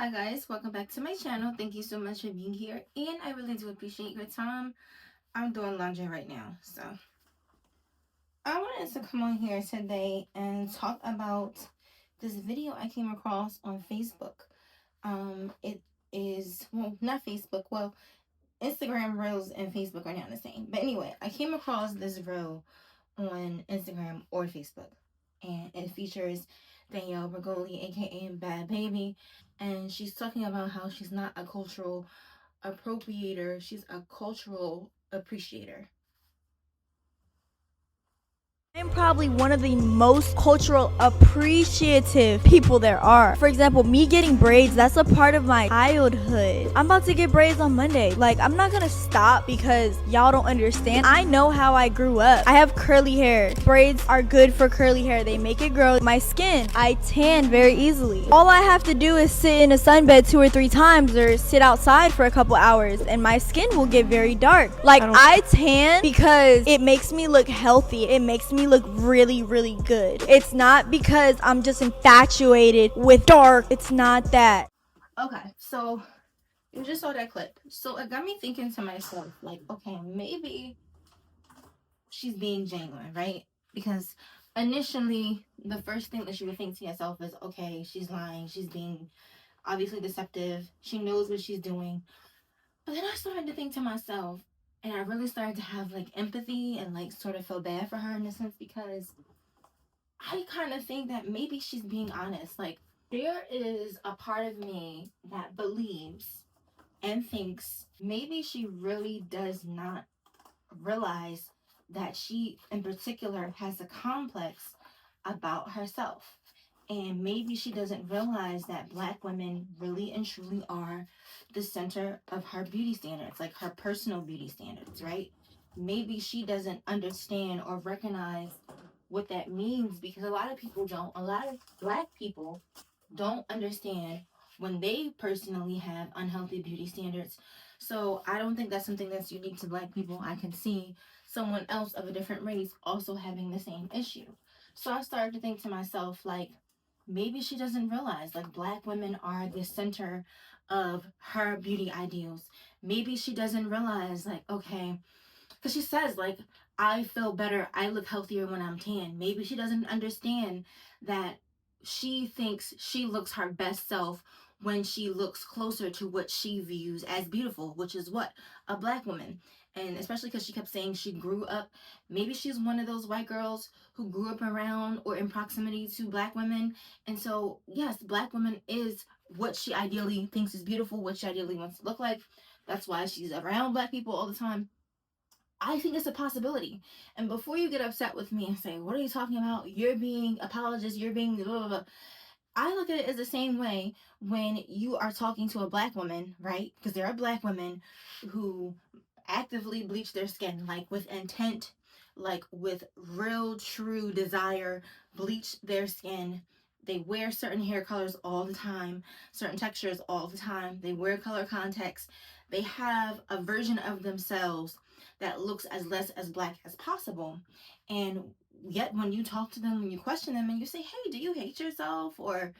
Hi guys, welcome back to my channel. Thank you so much for being here, and I really do appreciate your time. I'm doing laundry right now, so I wanted to come on here today and talk about this video I came across on Facebook. It is, well, not Facebook, well, Instagram Reels and Facebook are not the same, but anyway, I came across this reel on Instagram or Facebook, and it features Danielle Bergoli, aka Bhad Bhabie, and she's talking about how she's not a cultural appropriator, she's a cultural appreciator. I'm probably one of the most cultural appreciative people there are. For example, me getting braids, that's a part of my childhood. I'm about to get braids on Monday. Like, I'm not gonna stop because y'all don't understand. I know how I grew up. I have curly hair. Braids are good for curly hair. They make it grow. My skin, I tan very easily. All I have to do is sit in a sunbed 2 or 3 times or sit outside for a couple hours and my skin will get very dark. Like, I tan because it makes me look healthy. It makes me look really, really good. It's not because I'm just infatuated with dark. It's not that. Okay, so you just saw that clip. So it got me thinking to myself, like, okay, maybe she's being genuine, right? Because initially, the first thing that you would think to yourself is, okay, she's lying, she's being obviously deceptive, she knows what she's doing. But then I started to think to myself, and I really started to have like empathy and like sort of feel bad for her in a sense, because I kind of think that maybe she's being honest. Like, there is a part of me that believes and thinks maybe she really does not realize that she, in particular, has a complex about herself. And maybe she doesn't realize that Black women really and truly are the center of her beauty standards, like her personal beauty standards, right? Maybe she doesn't understand or recognize what that means, because a lot of people don't. A lot of Black people don't understand when they personally have unhealthy beauty standards. So I don't think that's something that's unique to Black people. I can see someone else of a different race also having the same issue. So I started to think to myself, like, maybe she doesn't realize, like, Black women are the center of her beauty ideals. Maybe she doesn't realize, like, okay, because she says, like, I feel better, I look healthier when I'm tan. Maybe she doesn't understand that she thinks she looks her best self when she looks closer to what she views as beautiful, which is what? A Black woman. And especially because she kept saying she grew up, maybe she's one of those white girls who grew up around or in proximity to Black women. And so, yes, Black woman is what she ideally thinks is beautiful, what she ideally wants to look like. That's why she's around Black people all the time. I think it's a possibility. And before you get upset with me and say, what are you talking about? You're being apologist, you're being blah, blah, blah. I look at it as the same way when you are talking to a Black woman, right? Because there are Black women who actively bleach their skin, like with intent, like with real, true desire, bleach their skin. They wear certain hair colors all the time, certain textures all the time. They wear color contacts. They have a version of themselves that looks as less as Black as possible. And yet, when you talk to them, when you question them, and you say, hey, do you hate yourself? Or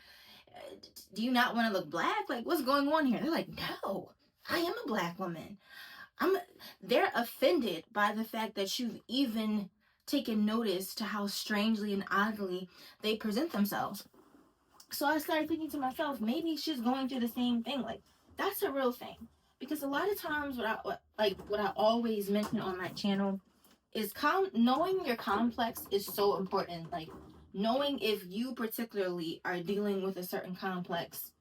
do you not want to look Black? Like, what's going on here? They're like, no, I am a Black woman. I'm They're offended by the fact that you've even taken notice to how strangely and oddly they present themselves. So I started thinking to myself, maybe she's going through the same thing. Like, that's a real thing. Because a lot of times what I always mention on my channel is knowing your complex is so important. Like, knowing if you particularly are dealing with a certain complex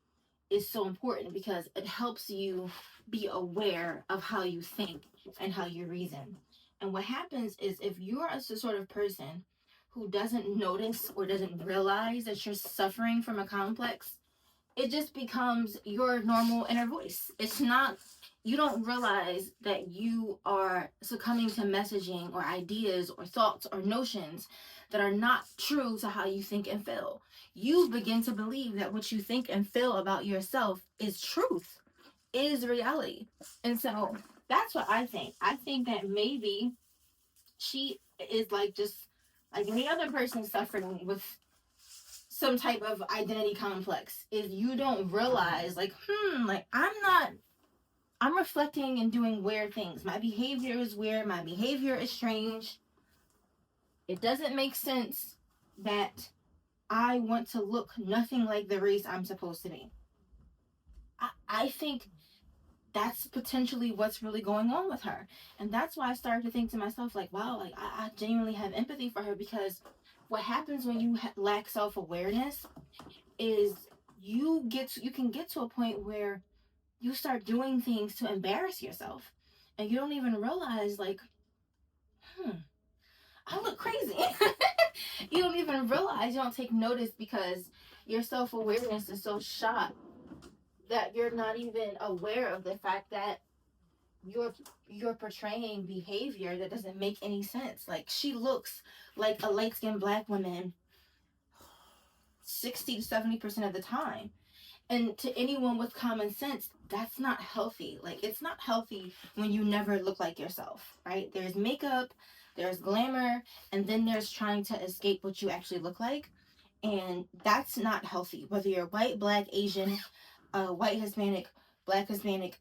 is so important, because it helps you be aware of how you think and how you reason. And what happens is, if you're a sort of person who doesn't notice or doesn't realize that you're suffering from a complex, it just becomes your normal inner voice. It's not, you don't realize that you are succumbing to messaging or ideas or thoughts or notions that are not true to how you think and feel. You begin to believe that what you think and feel about yourself is truth, is reality. And so that's what I think. I think that maybe she is like just like any other person suffering with some type of identity complex is you don't realize like, like I'm reflecting and doing weird things. My behavior is weird. My behavior is strange. It doesn't make sense that I want to look nothing like the race I'm supposed to be. I think that's potentially what's really going on with her. And that's why I started to think to myself, like, wow, like I genuinely have empathy for her, because what happens when you lack self-awareness is you can get to a point where you start doing things to embarrass yourself, and you don't even realize like, I look crazy. You don't even realize, you don't take notice, because your self-awareness is so shot that you're not even aware of the fact that you're portraying behavior that doesn't make any sense. Like, she looks like a light-skinned black woman 60 to 70% of the time. And to anyone with common sense, that's not healthy. Like, it's not healthy when you never look like yourself, right? There's makeup, there's glamour, and then there's trying to escape what you actually look like. And that's not healthy. Whether you're white, black, Asian, white, Hispanic, black, Hispanic,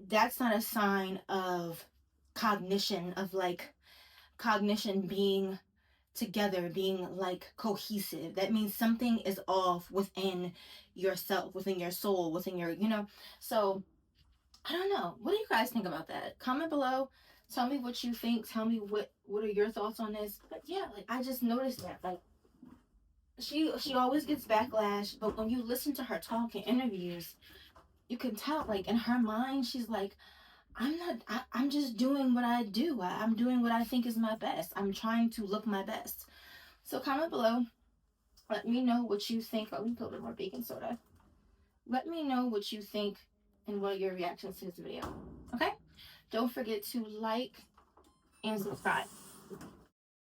that's not a sign of cognition, of like cognition being together, being like cohesive. That means something is off within yourself, within your soul, within your, So I don't know. What do you guys think about that? Comment below. Tell me what you think. Tell me what are your thoughts on this. But yeah, like I just noticed that. Like she always gets backlash, but when you listen to her talk in interviews, you can tell like in her mind she's like, I'm just doing what I do. I'm doing what I think is my best. I'm trying to look my best. So comment below. Let me know what you think. Oh, let me put a little more baking soda. Let me know what you think and what are your reactions to this video. Okay? Don't forget to like and subscribe.